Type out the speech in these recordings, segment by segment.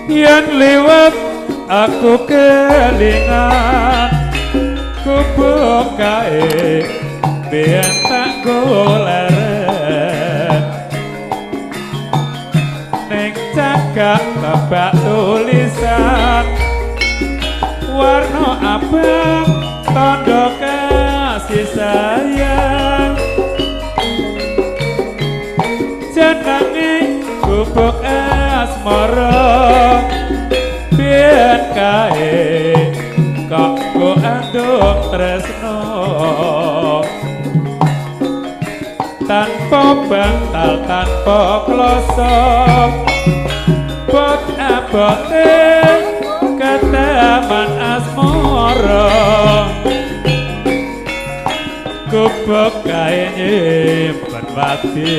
yen liwat aku kelingan kubuk kae biyen tak golek ning cagak bapak tulisan warna abang tondo kasih sayang jenenge gubuk asmara biyen kae kok go andung tresno tanpa bantal tanpa kloso bot abote ketaman asmara gubuk kae nyimpen wati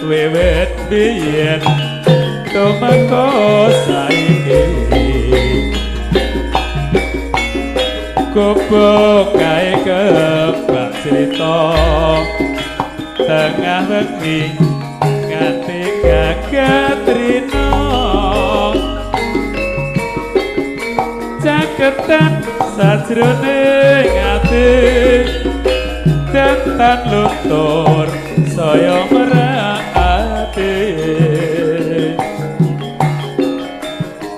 wiwit biyen tumeka saiki gubuk kae kebak cerita tengah wengi nganti gagatrina caketan sajroning ati tetan luntur saya merati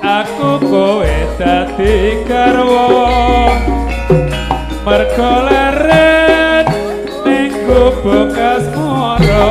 aku kowe dadi garwa mergo leret ning gubuk asmara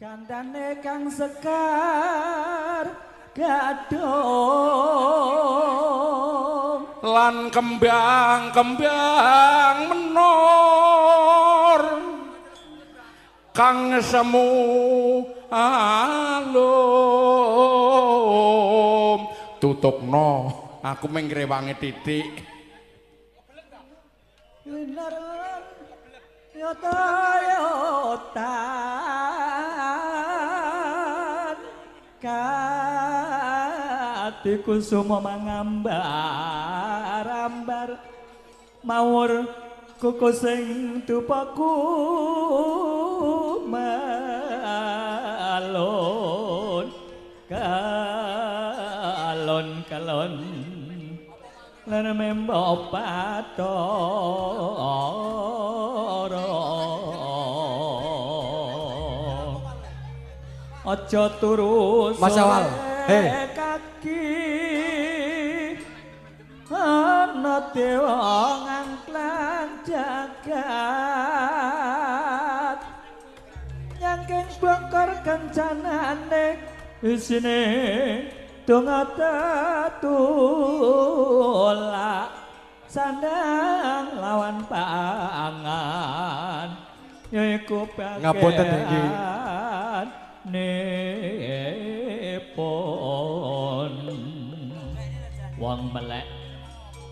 Kandhane Kang Sekar gadong lan kembang-kembang menor kang semu alum tutupno aku mung ngrewangi titik winaran yotan kati kusuma mangambar-ambar mawur kuku sing tupaku malon kalon lan membo patoro aja turu Mas Awal, kaki ana dewa ngangklan jagat nyangking bongkar kencanane isine donga tatulak sandang lawan pangan yaiku Ngapunten, nggih. nepon wong melek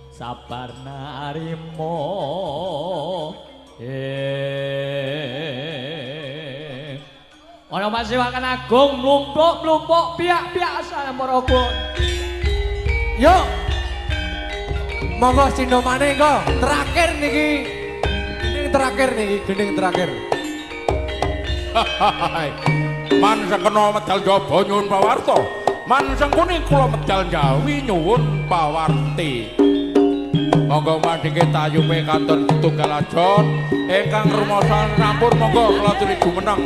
sabar narimo ana masih wakan agung mlumpuk piak asal morogo Yuk. Monggo sindomane engko terakhir niki. Gending terakhir. man sekena medal jaba nyuwun pawarta man sengkuni kula medal jawi nyuwun pawarti monggo madhike tayume kanton tunggal ajon ingkang rumasan rampur monggo kula aturi jumeneng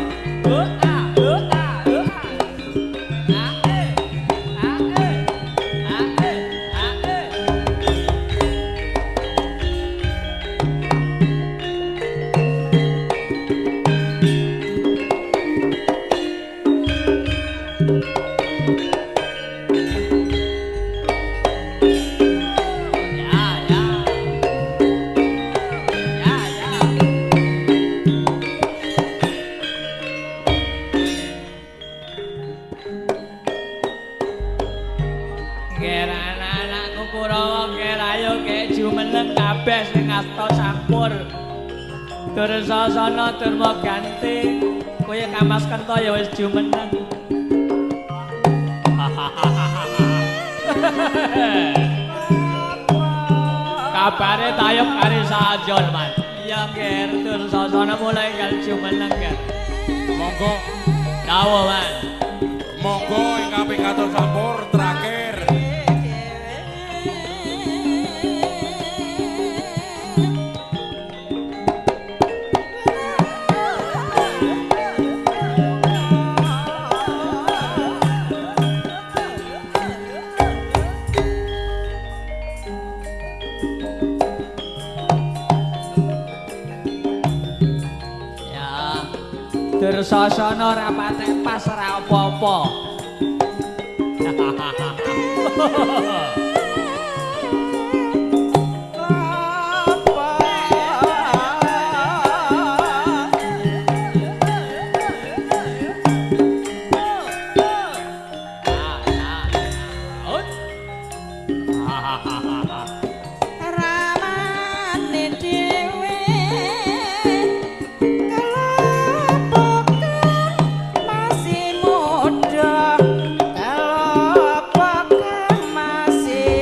Tur sasana durma ganti kowe Kamas Kenta ya wis jumeneng. Kabare tayub kari sajon Mas. Iya Ger, tur sasana mulai kal jumeneng Ger. monggo Dawuh Mas. monggo ingkang kaping 4 sampur terakhir Sasana rapate pas ora apa-apa. Masih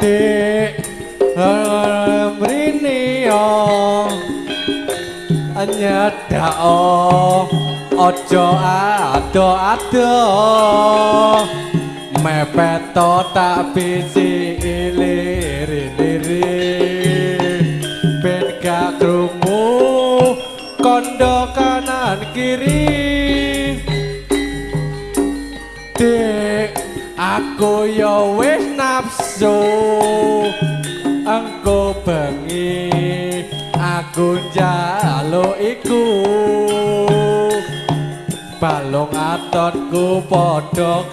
Dik mrene yo nyedak aja ado-ado mepet tak bisi ilir-ilir ben gak krungu kondo kanan kiri Dik aku yo wis nafsu engko bengi aku njaluk iku balung atonku padha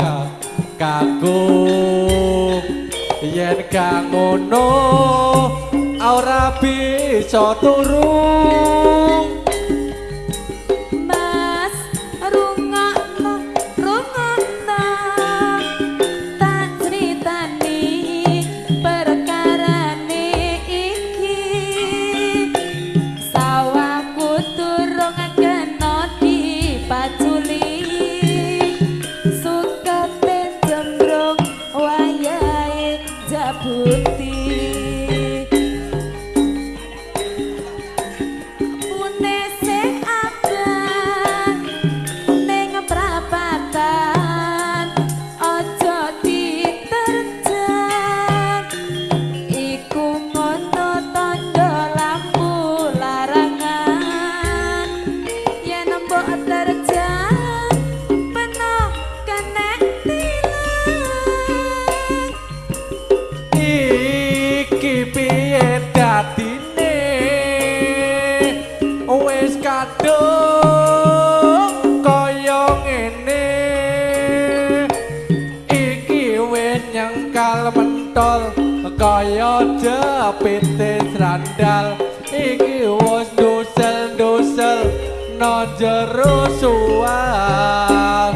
kaku yen gak ngono ora bisa turu kaya jepite srandal iki wis dosel-dosel nang jero suwal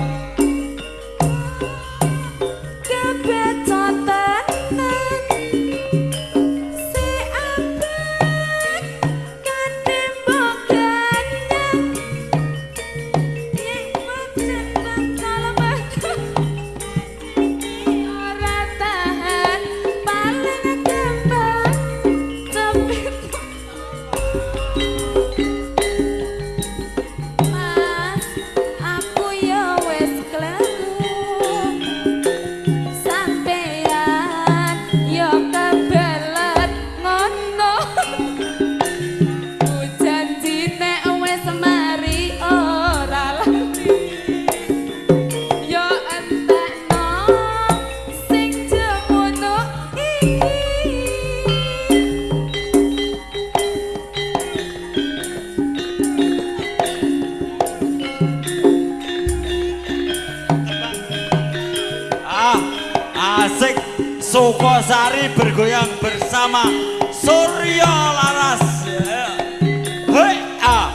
Mas, aku ya wis bersama Surya Laras. Hei ah,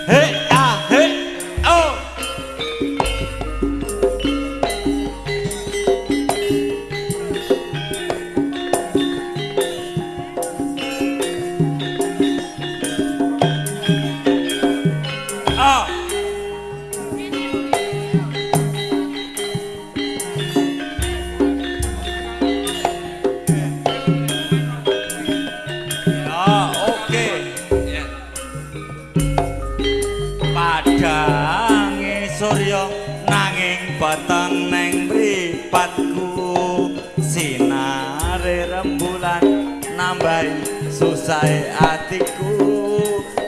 hei ah, hei oh. Ah. Padange surya nanging peteng neng mripatku sinare rembulan nambahi susahe atiku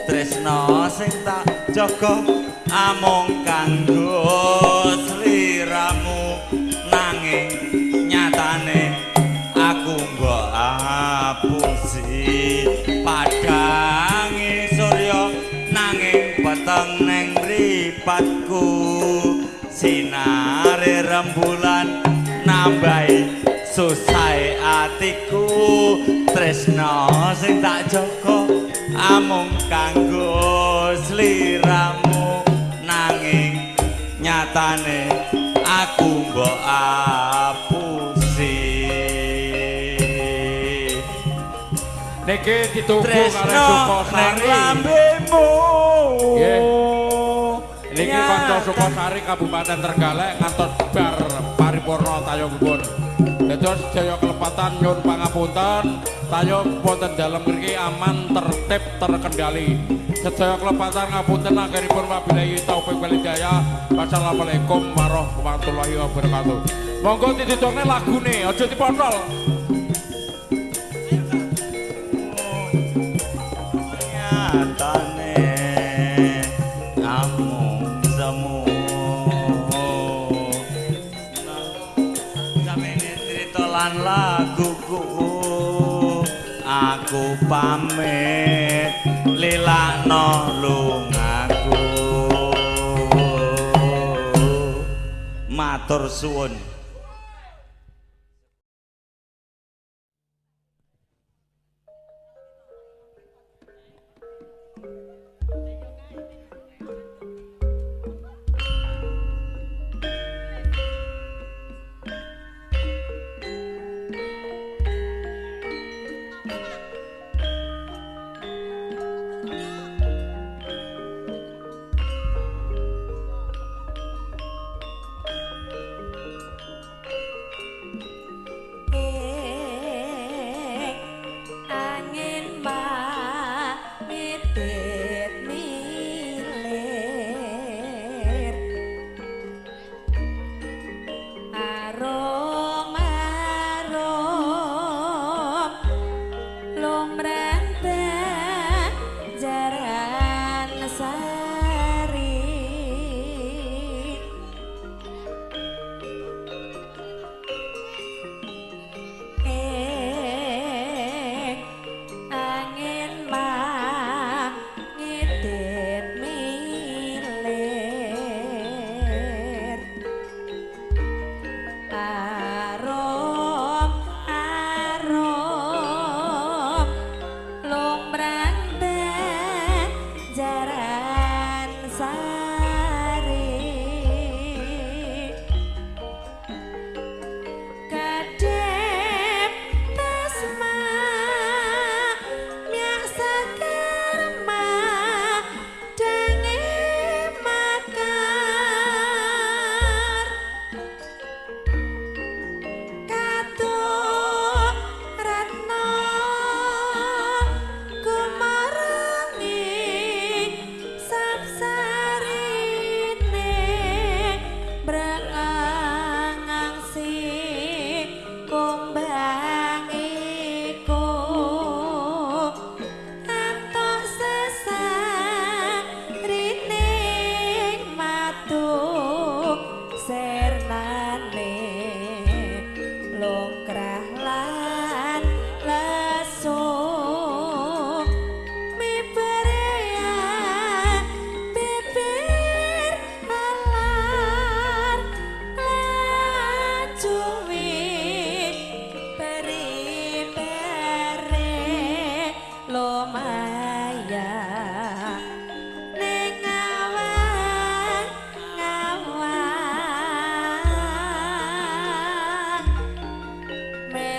tresno sing tak jaga amung kanggo sliramu nanging nyatane aku mbok apusi padange surya nanging peteng neng mripatku sinare rembulan nambahi susahe atiku tresno sing tak jaga amung kanggo sliramu nanging nyatane aku mbok apusi niki dituku karo Sukosari lambemu nggih niki kanca Sukosari Kabupaten Trenggalek ngantos bar paripurna tayungipun dados sedaya kelepatan nyuwun pangapunten tayung wonten dalem mriki aman tertib terkendali sedaya kelepatan ngapunten akhiripun wabillahi taufik wal hidayah wassalamualaikum warahmatullahi wabarakatuh monggo ditutune lagune aja dipotol nyatane amung semu samene crita lan laguku aku pamit lilakno lungaku matur suwun.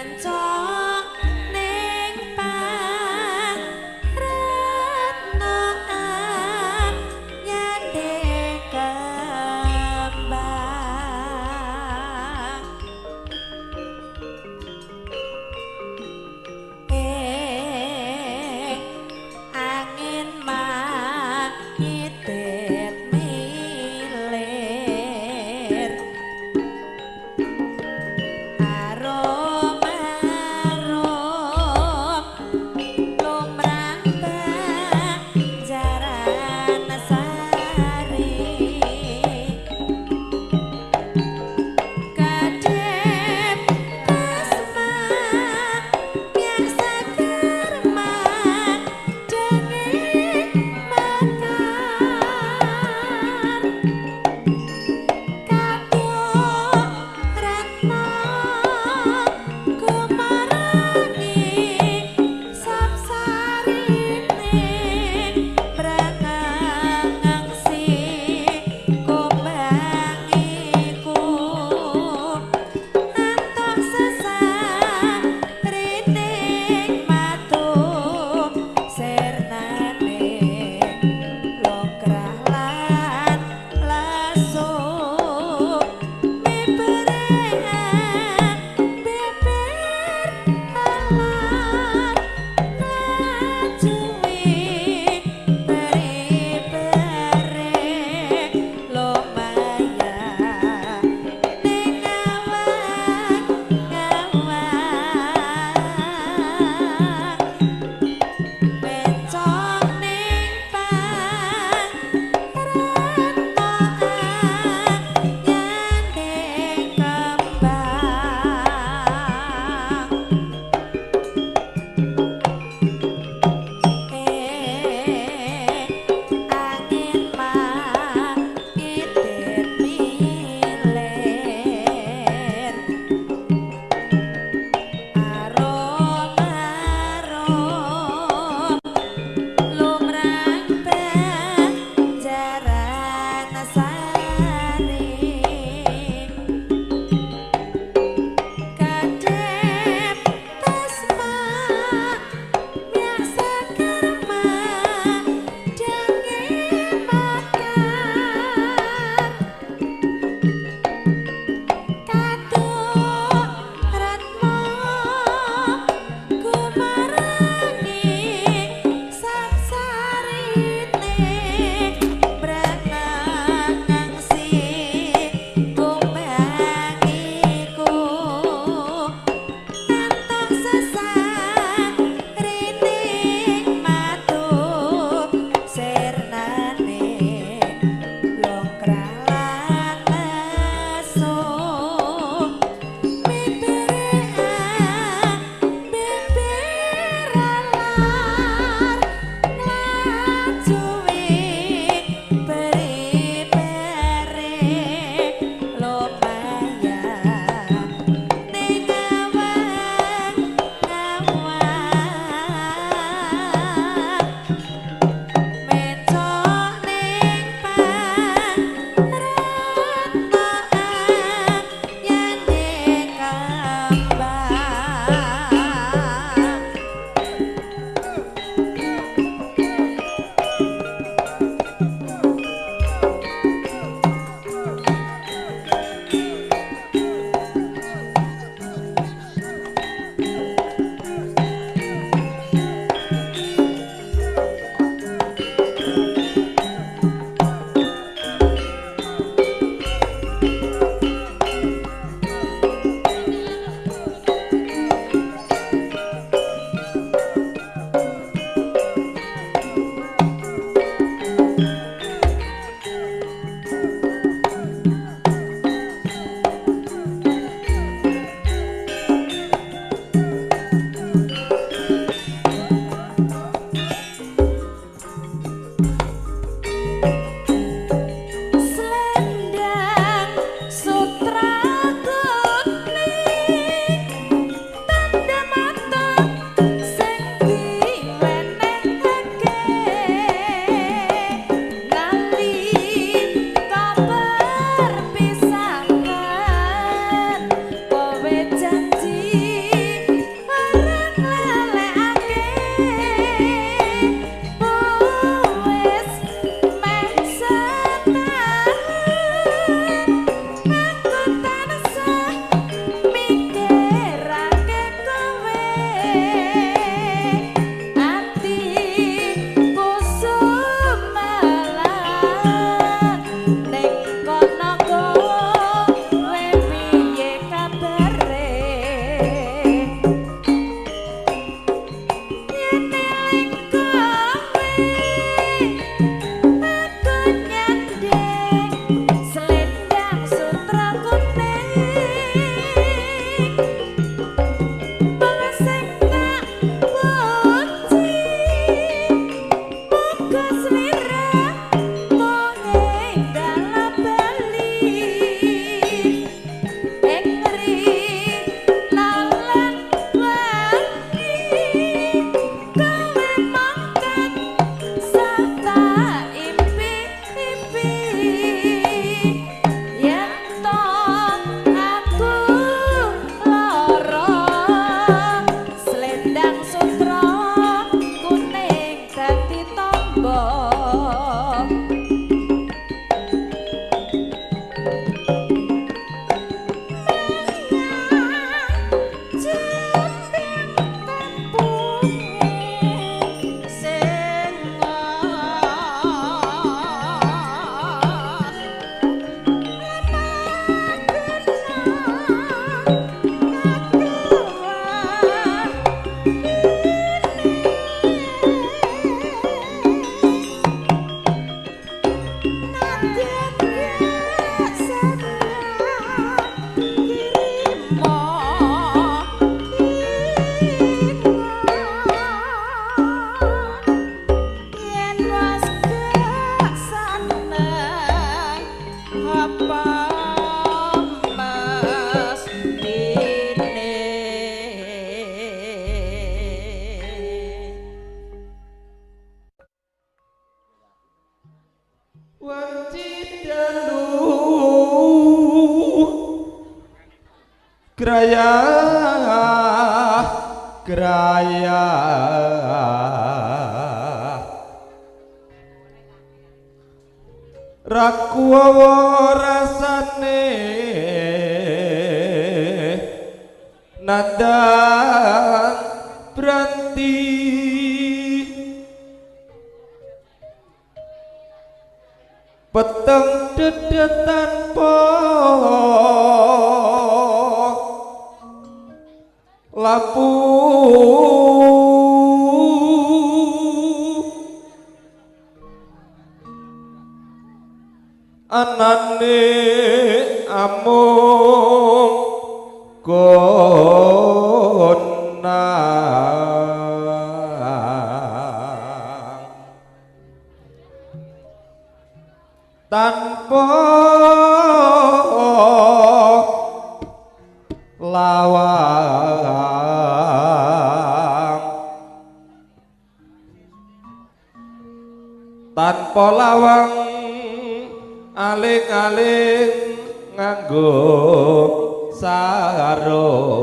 rencok ning pang retno nyande kembang angin mangitit milir aroma graya graya rakuwa rasane nandang branti peteng dedet tanpa lampu anane amung konang tanpa lawang tanpa lawang aling-aling nganggo sarung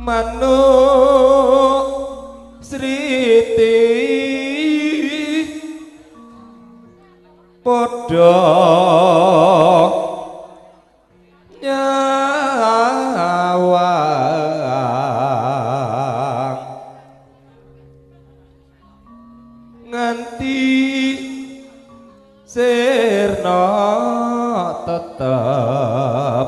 manuk sriti padha nyawang nganti sirna tetep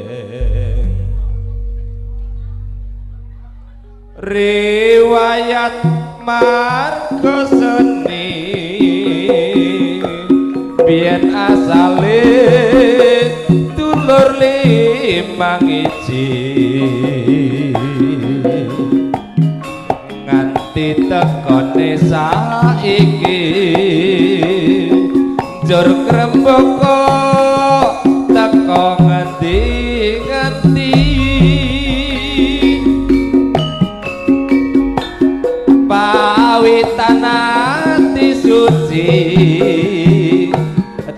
eling riwayat marga seni biyen asale dulur limang iji nganti tekone saiki njur krembaka teko ngendi-ngendi pawitan ati suci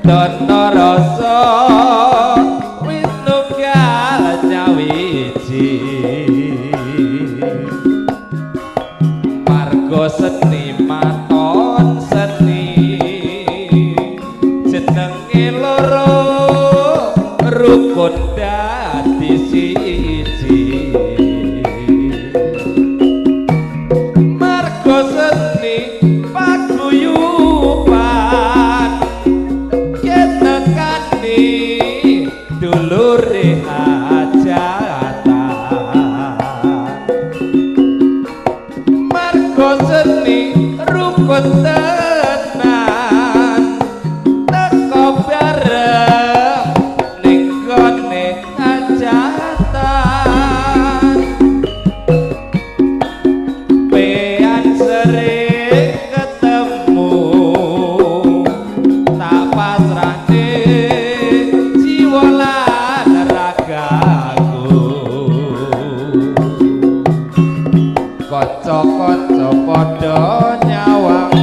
dono rasa wis nunggal nyawiji marga seni maton seni jenenge loro rukun dadi siji marga seni paguyuban ketekani dulure hajatan marga seni rukun tenan teko bareng ning gone hajatan pean sering ketemu tak pasrahne jiwa lan ragaku kanca-kanca padha nyawang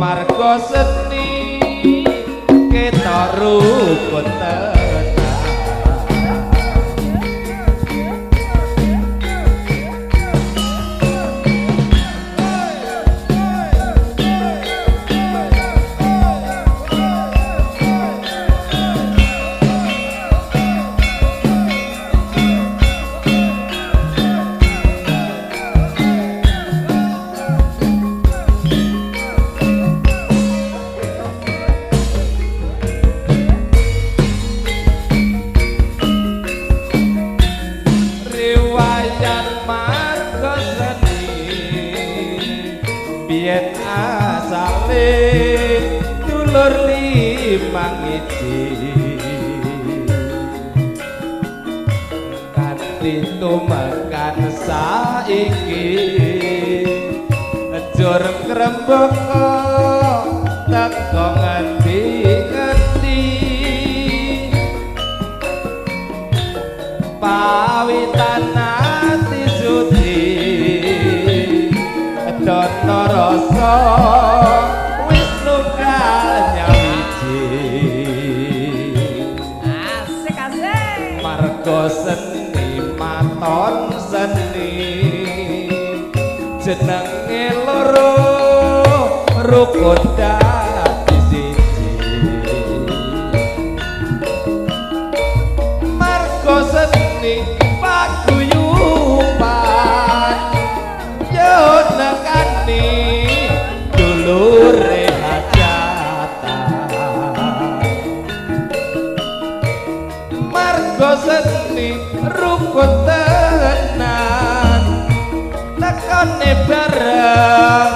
marga seni ketok rukun tenan riwayat marga seni biyen asale dulur limang iji kanthi tumekan saiki njur krembaka teko ngendi-ngendi pawitan ati suci wis nunggal nyawiji Asik-asik. marga seni maton seni jenenge loro rukun dadi siji marga seni paguyuban yo nekani dulure hajatan marga seni rukun tenan tekane bareng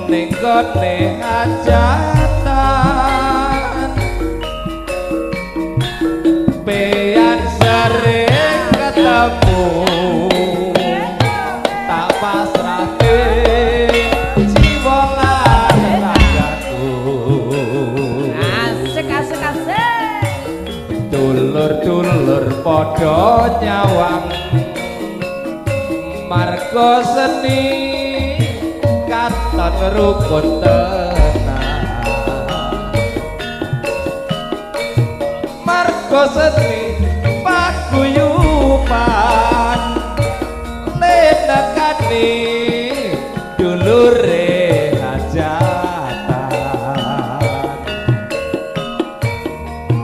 ning gone hajatan bean sering ketemu tak pasrahke jiwa lan ragaku Asik-asik-asik. dulur-dulur padha nyawang marga seni katon rukun tenan marga seni paguyuban lenekani dulure hajatan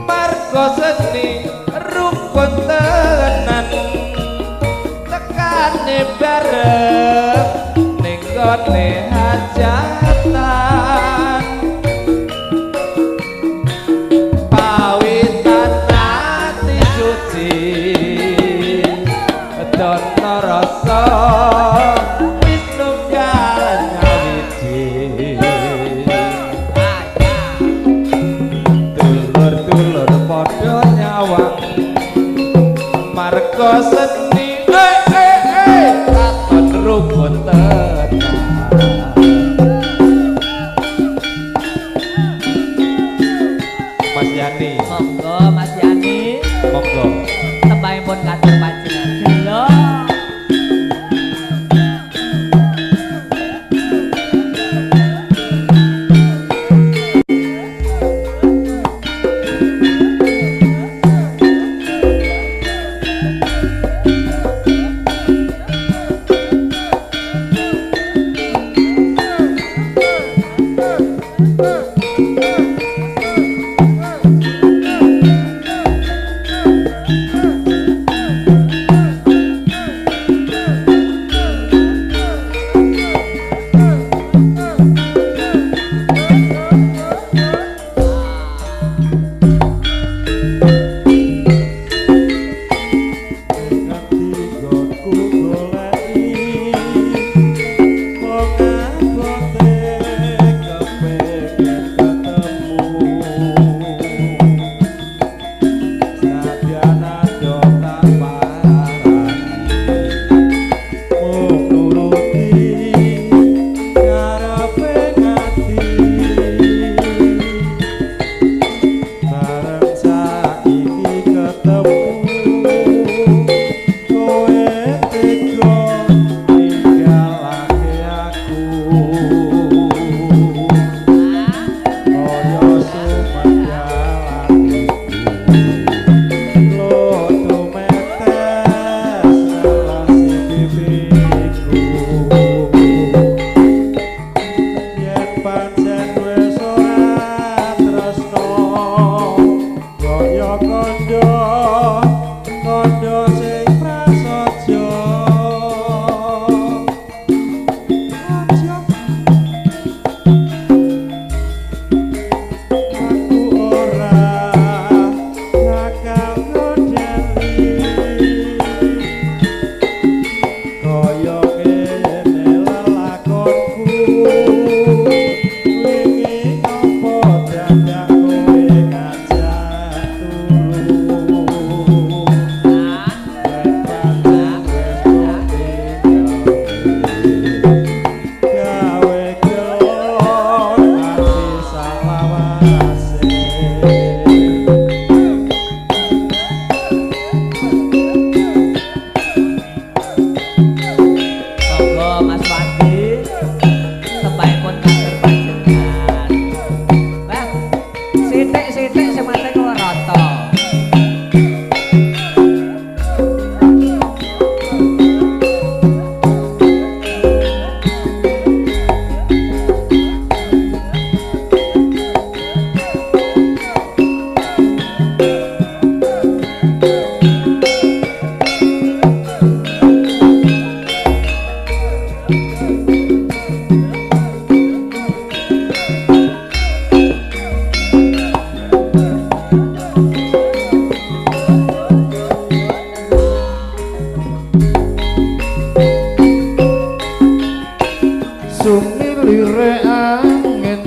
marga seni rukun tenan tekane bareng ning gone hajatan pawitan ati suci dono rasa wis nunggal nyawiji dulur-dulur padha nyawang marga seni katon rukun tenan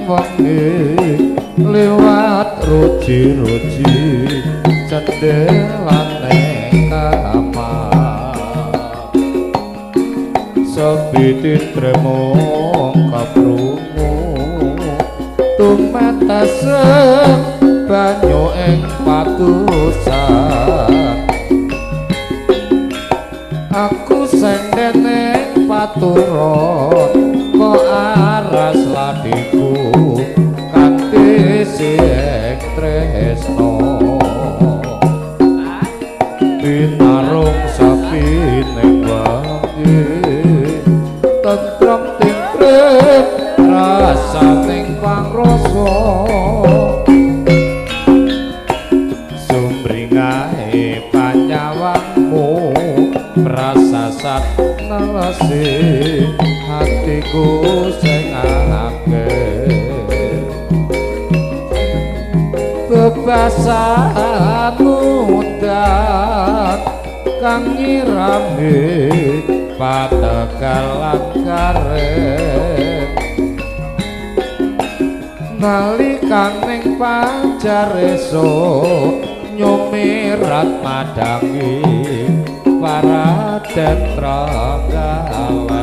wengi liwat ruji-ruji cendelane kamar sepi tremo kaprungu tumetes banyu ing patusan aku sendene paturon kok aras ladiku kanthi siek tresno binarung sapi ning wangi tentrem tintrem rasa ning pangrasa sumringahe panyawangmu prasasat nelesi hatiku sing akeh bebasan mudat kang nyirami pategalan karep nalikaning pajar esuk nyumirat madangi para detra galak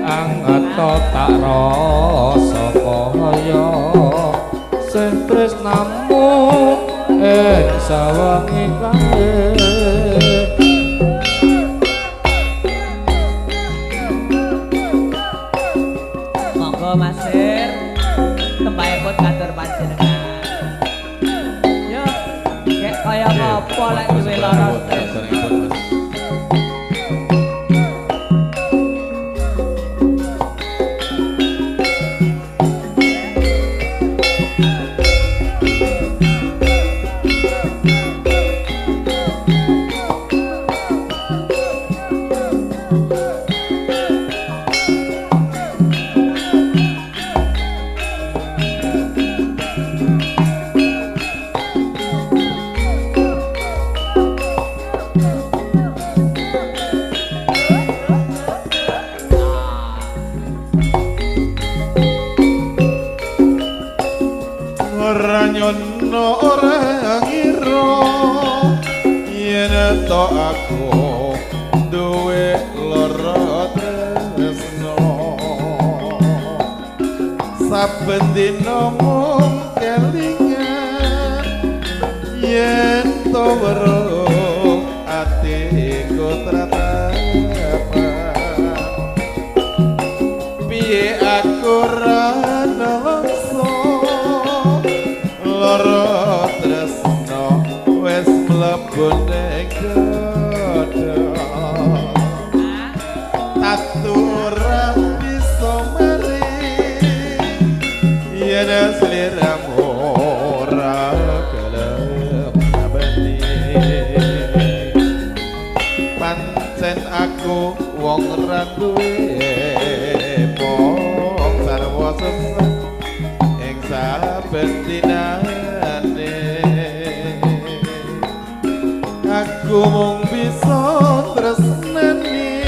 angeto tak rasa kaya sing tresnamu ing sawengi kae monggo Mas Sir tembahipun katur panjenengan yo kek kaya ngopo lek duwe lara stres Bendino mung kelingan yen to weruh atiku tratapan piye aku ra nelongso lara tresno wis mlebu ning dada tatura bisa yen sliramu ora gelem abadi pancen aku wong ra duwe mung sarwa sesat ing saben dinane aku mung bisa tresnani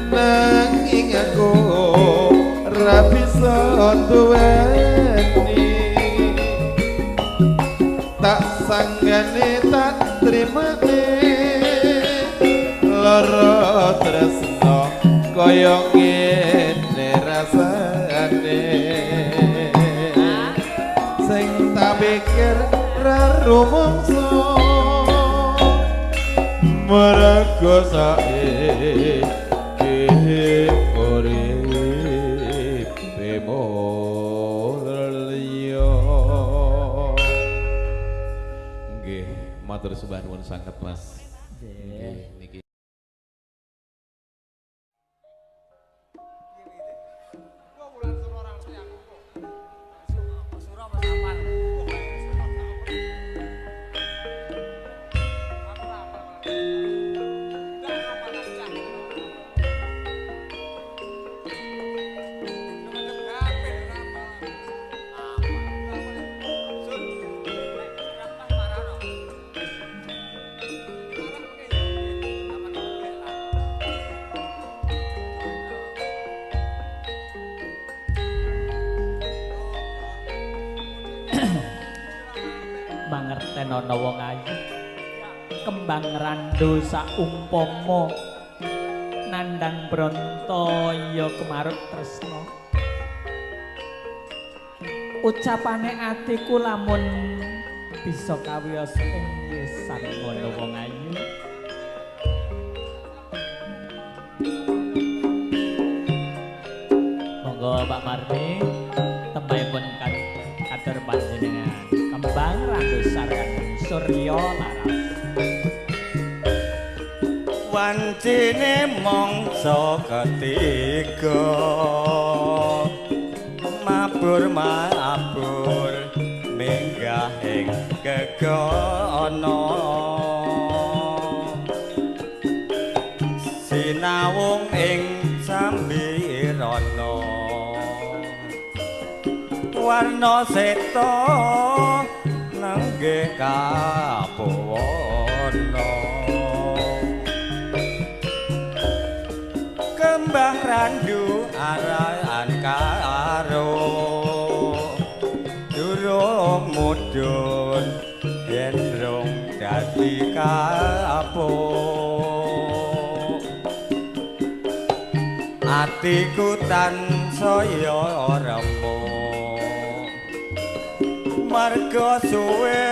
nanging aku ora bisa duweni tak sanggane tak trimane lara tresno kaya ngene rasane sing tak pikir ra rumangsa mergo saiki matur sembah nuwun sanget Mas. Niki manten ana wong ayu kembang randu saumpama nandang bronto ya kemarut tresno ucapane atiku lamun bisa kawiyos ing yesan ngono wong ayu monggo Pak Marni tembahipun kader panjenengan kembang randu sareng Surya Laras wancine mangsa ketiga mabur minggah ing gegana sinawung ing sambirana warna seta nenggih kapawana kembang randu arahan karo durung mudhun yen rong dadi kapuk atiku tansaya remuk marga suwe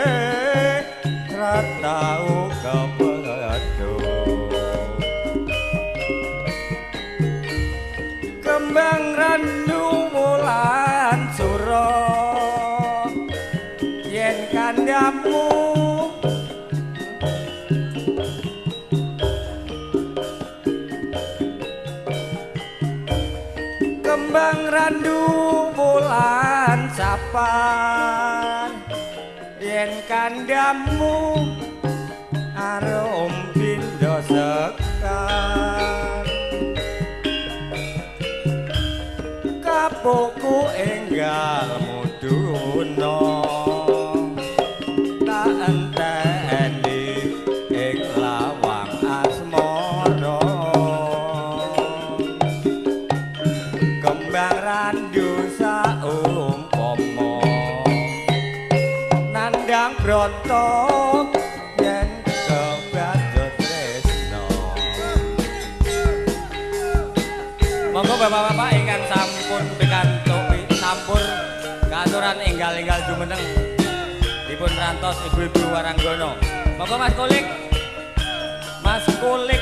ra tau kepedhot kembang randu wulan sura yen kandhamu kembang randu wulan sapan yen kandhamu arum pindha sekar kapuku enggal muduna tak enteni ing lawang asmara kembang randu saumpama nandang bronto yen kebadot tresno monggo bapak-bapak ingkang sampun pikantuk sampur katuran enggal-enggal jumeneng dipun rantos ibu-ibu waranggana monggo Mas Kulik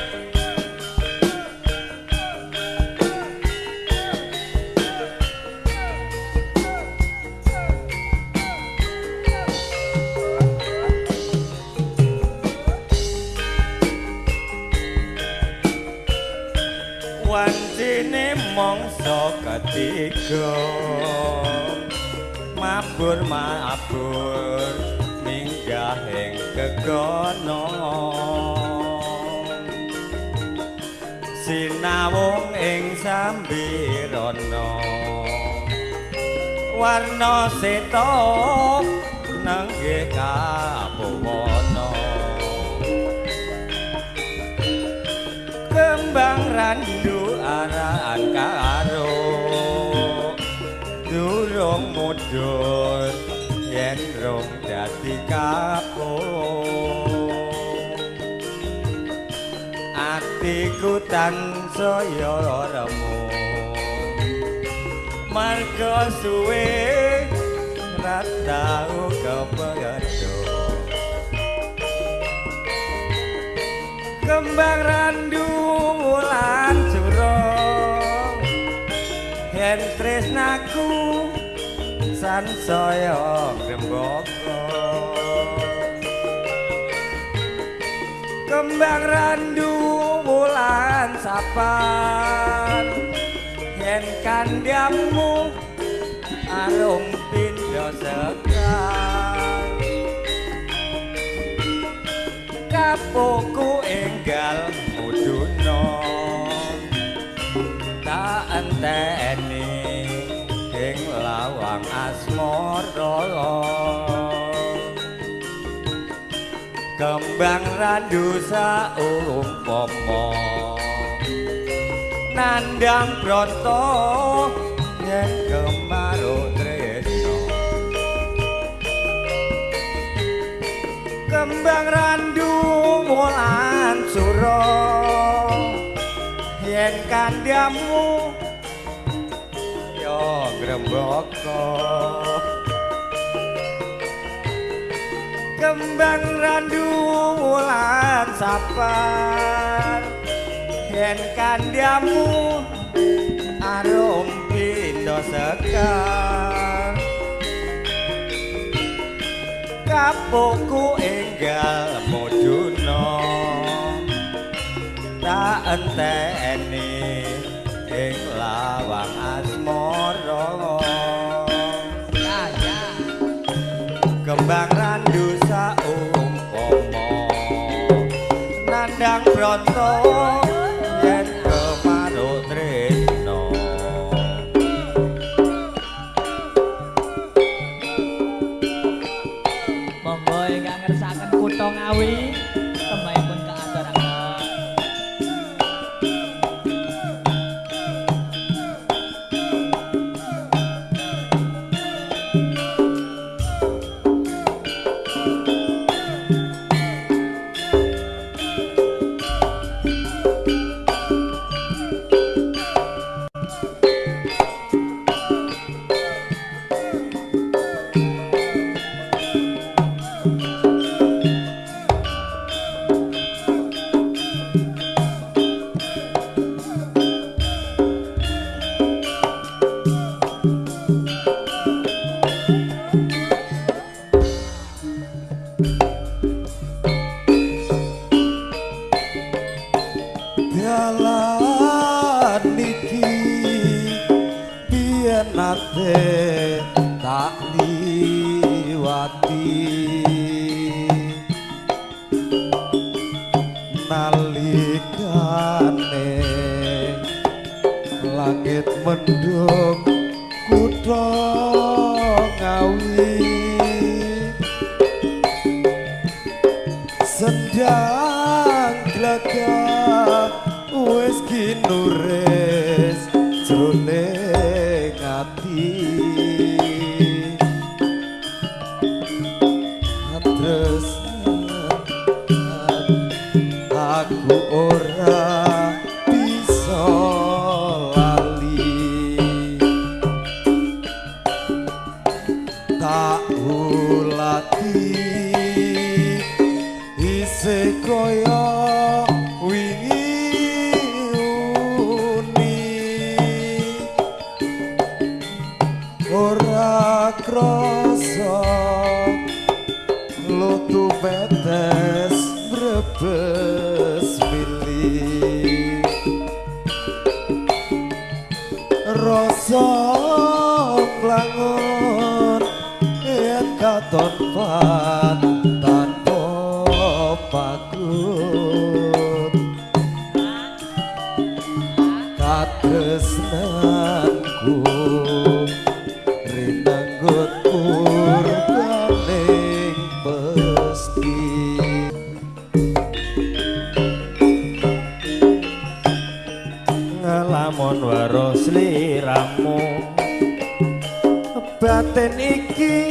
wancine mangsa ketiga mabur minggah ing gegana sinawung ing sambirana warna seta nenggih kapawana kembang randu arahan karo durung mudhun yen rong dadi kapuk atiku tansaya remuk marga suwe ra tau kepedhot kembang randu wulan sura yen tresnaku sansaya grembaka kembang randu wulan sapan yen kandhamu arum pindha sekar kapuku enggal muduna tak enteni ing lawang asmara kembang randu saumpama nandang bronto yen kemarut tresno kandiamu yo grembaka kembang randu wulan sapar yen kandiamu arum pindo sekar kapuku enggal muduna tak enteni ing lawang asmara kembang randu saumpama nandang bronto yen kemaruk tresno monggo ingkang ngersakaken kutha Ngawi tembahipun kaaturaken dalan niki biyen nate tak liwati nalikane langit mendung kutha Ngawi sendang glagah wis kinures jroning ati terus aku ora bisa lali tak ulati isih kaya ora krasa lutu betes brebes pilih rasa nglangun yen katon pan tanpa pakut katresnanku rinanggut purbaning pesti ngelamun waro sliramu batin iki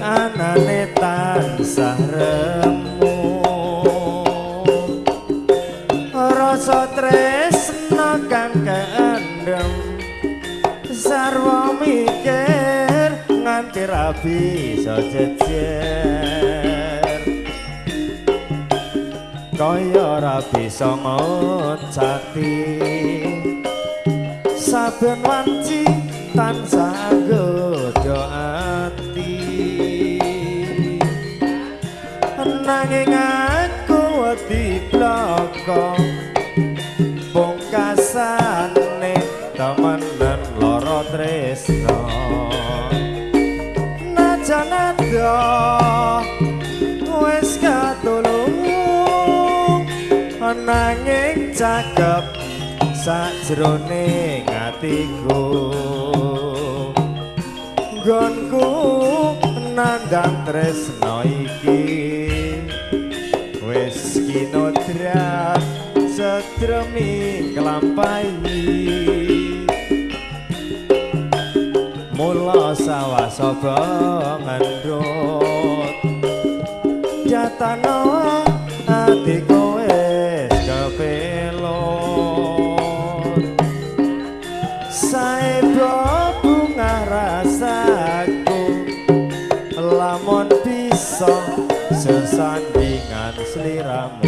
anane tansah remu rasa tresna kang keendem sarwa mikir nganti ra bisa jejer kaya ra bisa ngocati saben wanci tansah nggodha ati nanging aku wedi bloko pungkasane temenan lara tresno najan ado wis katulung nanging cakep sajroning atiku nggonku nandang tresno iki wis kinodrat setremi kelampahi mula sawasa ngandhut jatana atiku wis kepelot sesandingan seliramu.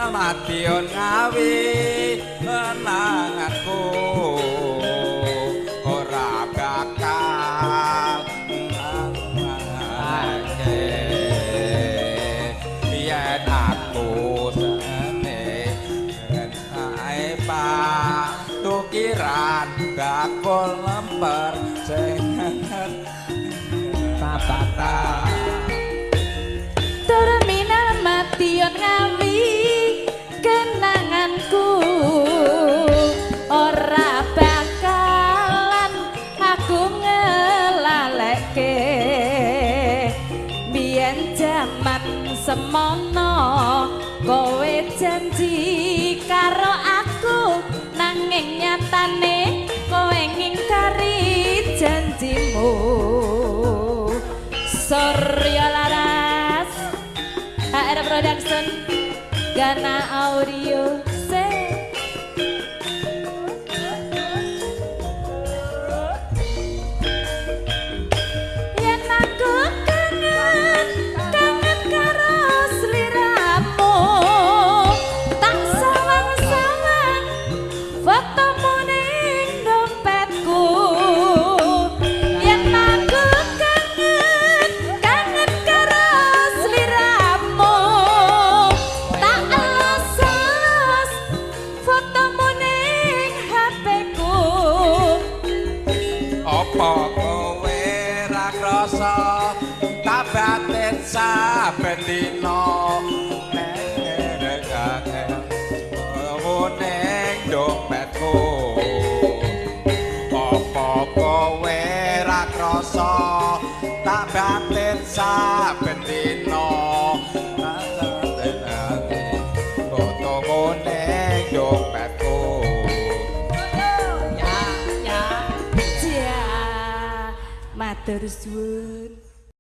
Mation ngawi kenanganku ora bakal yen aku sene ae pak tukiran bakul lemper sing tatata terminal mation ngawi kenanganku ora bakalan aku ngelalekke biyen jaman semono kowe janji karo aku nanging nyatane kowe ngingkari janjimu Surya Laras HR Production Gana Audio yen aku kangen karo sliramu tak sawang-sawang fotomu ning dompetku yen aku kangen karo sliramu tak alas fotomu ning HP-ku apa kowe ra krasa tak batin saben dina nerekake ning dompetku apa kowe ra krasa tak batin saben dina fotomu ning dompetku matur suwun